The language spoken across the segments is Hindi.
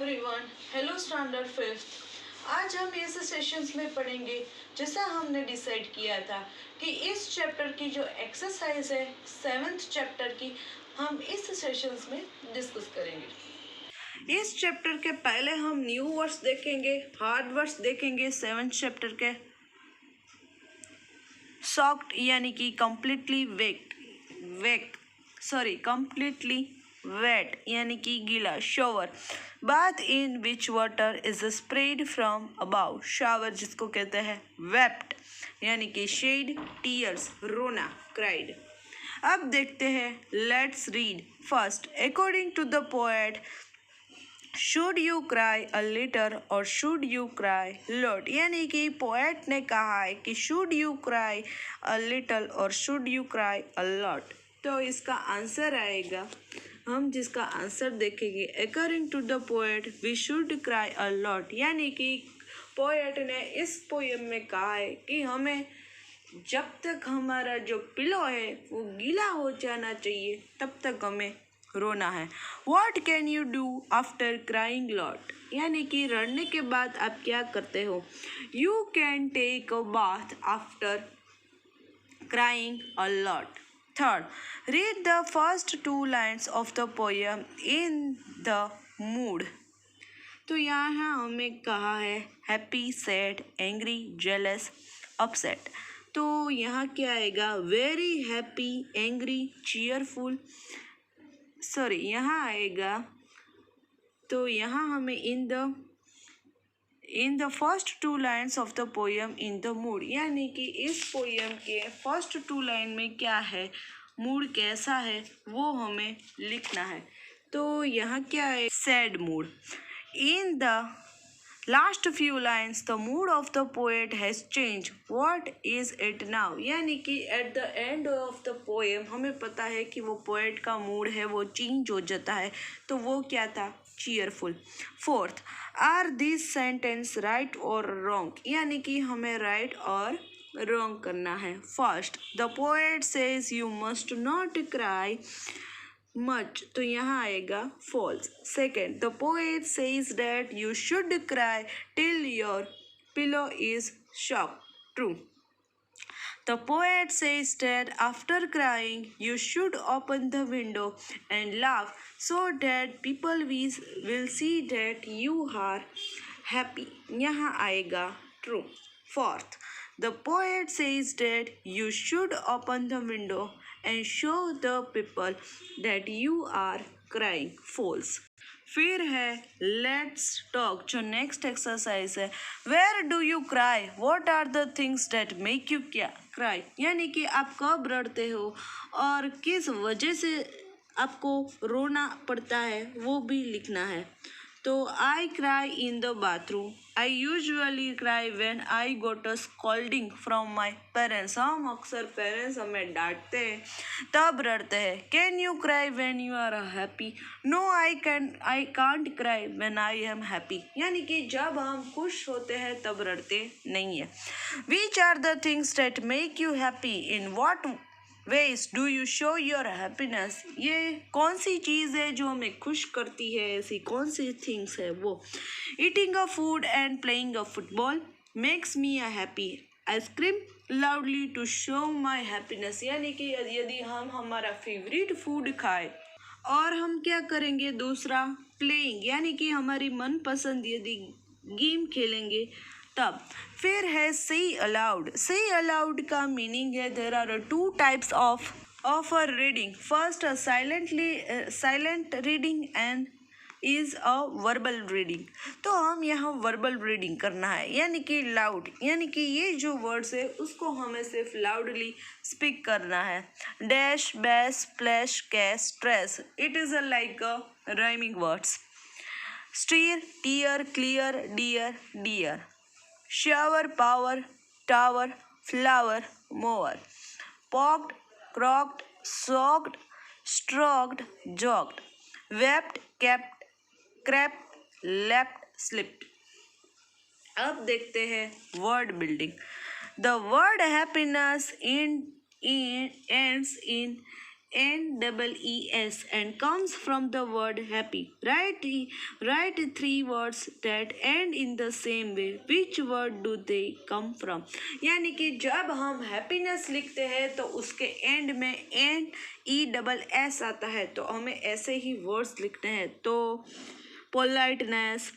Everyone, hello standard fifth. आज हम इस सेशंस में पढ़ेंगे जैसा हमने डिसाइड किया था कि इस चैप्टर की जो एक्सरसाइज है 7th चैप्टर की हम इस सेशंस में डिस्कस करेंगे। इस चैप्टर के पहले हम न्यू वर्ड्स देखेंगे, हार्ड वर्ड्स देखेंगे 7th चैप्टर के। सॉक्ड यानी कि कंप्लीटली कंप्लीटली वेट यानी कि गीला। Shower, bath in which water is spread from above. Shower जिसको कहते हैं। वेप्ट यानी कि शेड। टीयर्स रोना, क्राइड। अब देखते हैं, let's read first. According to the poet, should you cry a little or should you cry lot. यानी कि पोएट ने कहा है कि should you cry a little or should you cry a lot. तो इसका आंसर आएगा, हम जिसका आंसर देखेंगे, according to the poet we should cry a lot. यानी कि पोएट ने इस पोएम में कहा है कि हमें जब तक हमारा जो पिलो है वो गीला हो जाना चाहिए तब तक हमें रोना है। What can you do after crying lot? यानी कि रोने के बाद आप क्या करते हो? You can take a bath after crying a lot. Third, read the first 2 lines of the poem in the mood. तो यहाँ हमें कहा है happy, sad, angry, jealous, upset. तो यहाँ क्या आएगा? Very, happy, angry, cheerful. यहाँ आएगा, तो यहाँ हमें in the first 2 lines of the poem in the mood, यानी कि इस पोएम के फर्स्ट 2 लाइन में क्या है, मूड कैसा है वो हमें लिखना है। तो यहाँ क्या है? Sad mood. In the last few lines the mood off the poet has change, what is it now. यानी कि at the end of the poem हमें पता है कि वो पोएट का मूड है वो चेंज हो जाता है, तो वो क्या था? Cheerful. Fourth, are this sentence right और रॉन्ग। यानी कि हमें राइट और रॉन्ग करना है। First, the poet says you must not cry much, तो यहाँ आएगा false. Second, the poet says that you should cry till your pillow is shock, true. The poet says that after crying, you should open the window and laugh so that people will see that you are happy. यहाँ आएगा true. Fourth, the poet says that you should open the window and show the people that you are crying. False. फिर है लेट्स टॉक, जो नेक्स्ट एक्सरसाइज है। Where do you cry, what are the things that make you cry. यानी कि आप कब रोते हो और किस वजह से आपको रोना पड़ता है वो भी लिखना है। तो I cry in the bathroom, I usually cry when I got a scolding from my parents. हम अक्सर पेरेंट्स हमें डांटते हैं तब रोते हैं। Can you cry when you are happy, no I can't cry when I am happy. यानी कि जब हम खुश होते हैं तब रोते नहीं है। Which are the things that make you happy, in what ways do you show your happiness. ये कौन सी चीज़ है जो हमें खुश करती है, ऐसी कौन सी थिंग्स है वो। Eating a food and playing a football makes me a happy, I scream loudly to show my happiness. यानी कि यदि हम हमारा फेवरेट फूड खाए और हम क्या करेंगे, दूसरा प्लेइंग यानी कि हमारी मनपसंद यदि गेम खेलेंगे तब। फिर है सी अलाउड। सी अलाउड का मीनिंग है there are 2 types of a reading. First silent reading and is a verbal reading. तो हम यहाँ वर्बल रीडिंग करना है, यानी कि लाउड, यानी कि ये जो वर्ड्स है उसको हमें सिर्फ लाउडली स्पीक करना है। Dash, bash, splash, cash, stress, it is like a rhyming words. Steer, tear, clear, dear, dear. Shower, power, tower, flower, mower. Poked, crocked, soaked, stroked, jogged. Wept, kept, crept, leapt, slipped. अब देखते हैं word building. The word happiness ends in N-E-E-S and comes from the word happy. Write three words that end in the same way. Which word do they come from? यानी कि जब हम हैप्पीनेस लिखते हैं तो उसके एंड में N-E-S आता है, तो हमें ऐसे ही वर्ड्स लिखने हैं. तो पोलाइटनेस,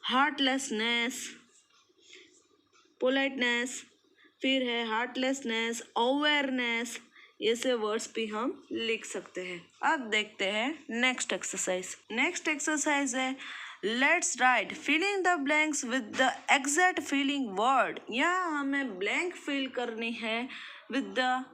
हार्टलेसनेस, पोलाइटनेस, फिर है हार्टलेसनेस, अवेयरनेस, ऐसे वर्ड्स भी हम लिख सकते हैं. अब देखते हैं नेक्स्ट एक्सरसाइज. नेक्स्ट एक्सरसाइज है let's write filling the blanks with the exact feeling word. यहाँ हमें ब्लैंक फिल करनी है with the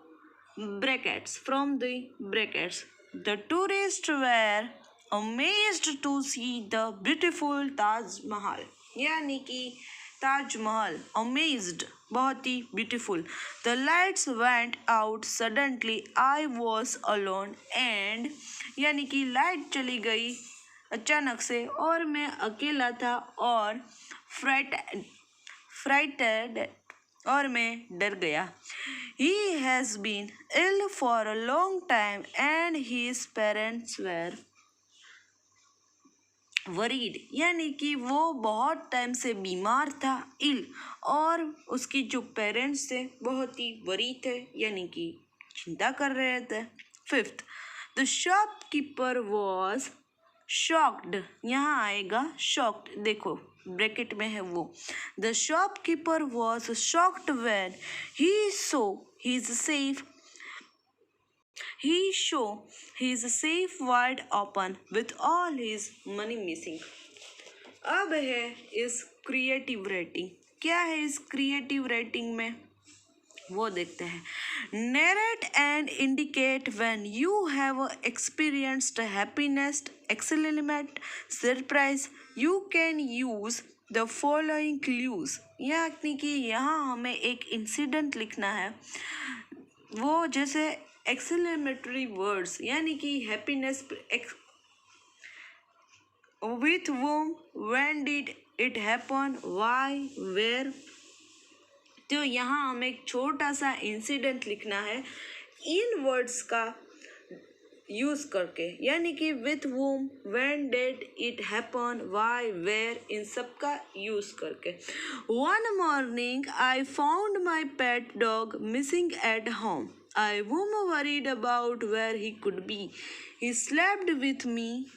brackets, from the brackets. The tourist were amazed to see the beautiful Taj Mahal. यानी कि ताजमहल, अमेज्ड, बहुत ही beautiful. The lights went out suddenly, I was alone and, यानी कि लाइट चली गई अचानक से और मैं अकेला था और फ्राइटेड, और मैं डर गया. He has been ill for a long time and his parents were worried. यानी कि वो बहुत टाइम से बीमार था, इल, और उसकी जो पेरेंट्स थे बहुत ही वरी थे, यानी कि चिंता कर रहे थे. Fifth, the shopkeeper was shocked. यहाँ आएगा शॉक्ड, देखो ब्रैकेट में है वो. The shopkeeper was shocked when he so his safe He saw his safe wide open with all his money missing. अब है इस क्रिएटिव राइटिंग. क्या है इस क्रिएटिव राइटिंग में वो देखते हैं. Narrate and indicate when you have experienced happiness, excitement, surprise. You can use the following clues. यानी कि यहाँ हमें एक इंसिडेंट लिखना है, वो जैसे एक्सक्लेमेटरी वर्ड्स, यानी कि happiness, with whom, when did it happen, why, where. तो यहाँ हमें एक छोटा सा इंसिडेंट लिखना है इन वर्ड्स का यूज करके, यानी कि with whom, when did it happen, why, where, इन सब का यूज करके. One morning I found my pet dog missing at home. I was worried about where he could be. He slept with me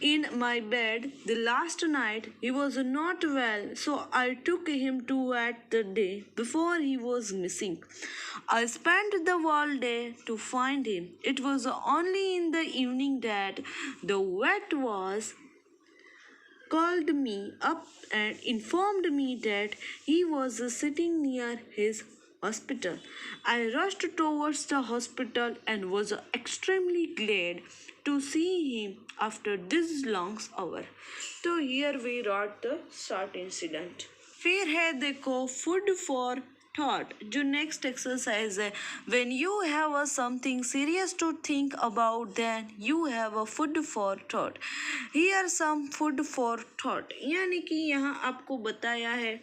in my bed the last night. He was not well, so I took him to vet the day before he was missing. I spent the whole day to find him. It was only in the evening that the vet was called me up and informed me that he was sitting near his hospital. I rushed towards the hospital and was extremely glad to see him after this long hour. तो here we wrote the short incident. फिर है देखो food for thought. जो नेक्स्ट एक्सरसाइज है, when you have a something serious to think about, then you have a food for thought. Here some food for thought. यानी कि यहाँ आपको बताया है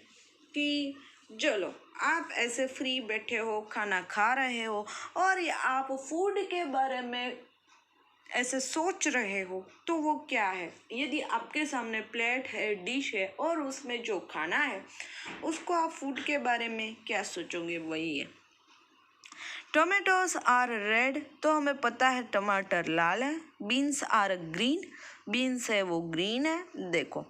कि चलो आप ऐसे फ्री बैठे हो, खाना खा रहे हो और आप फूड के बारे में ऐसे सोच रहे हो, तो वो क्या है. यदि आपके सामने प्लेट है, डिश है और उसमें जो खाना है उसको आप फूड के बारे में क्या सोचोगे, वही है. टोमेटोज आर रेड, तो हमें पता है टमाटर लाल है. बीन्स आर ग्रीन, बीन्स है वो ग्रीन है, देखो.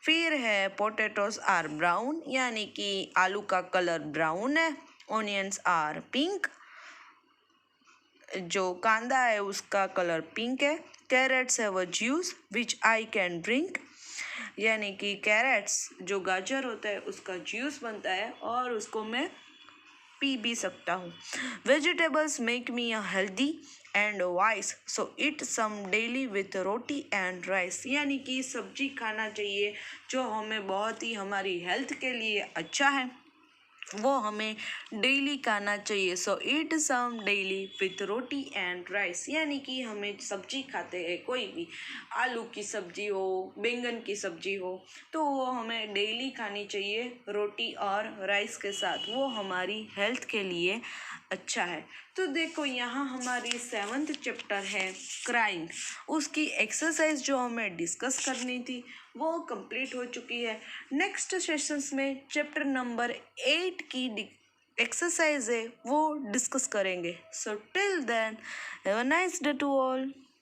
फिर है पोटैटोज आर ब्राउन, यानी कि आलू का कलर ब्राउन है. ऑनियंस आर पिंक, जो कांदा है उसका कलर पिंक है. कैरेट्स है वो juice which I can drink, यानी कि कैरेट्स जो गाजर होता है उसका जूस बनता है और उसको मैं पी भी सकता हूँ. Vegetables make me healthy and wise, so eat some daily with roti and rice. यानी कि सब्जी खाना चाहिए जो हमें बहुत ही हमारी हेल्थ के लिए अच्छा है, वो हमें डेली खाना चाहिए. So eat some daily with roti and rice, यानी कि हमें सब्जी खाते हैं, कोई भी आलू की सब्जी हो, बैंगन की सब्जी हो, तो वो हमें डेली खानी चाहिए रोटी और राइस के साथ, वो हमारी हेल्थ के लिए अच्छा है. तो देखो यहाँ हमारी 7th चैप्टर है क्राइंग, उसकी एक्सरसाइज जो हमें डिस्कस करनी थी वो कंप्लीट हो चुकी है। नेक्स्ट सेशंस में चैप्टर नंबर 8 की एक्सरसाइज है वो डिस्कस करेंगे। So till then have a nice day to all.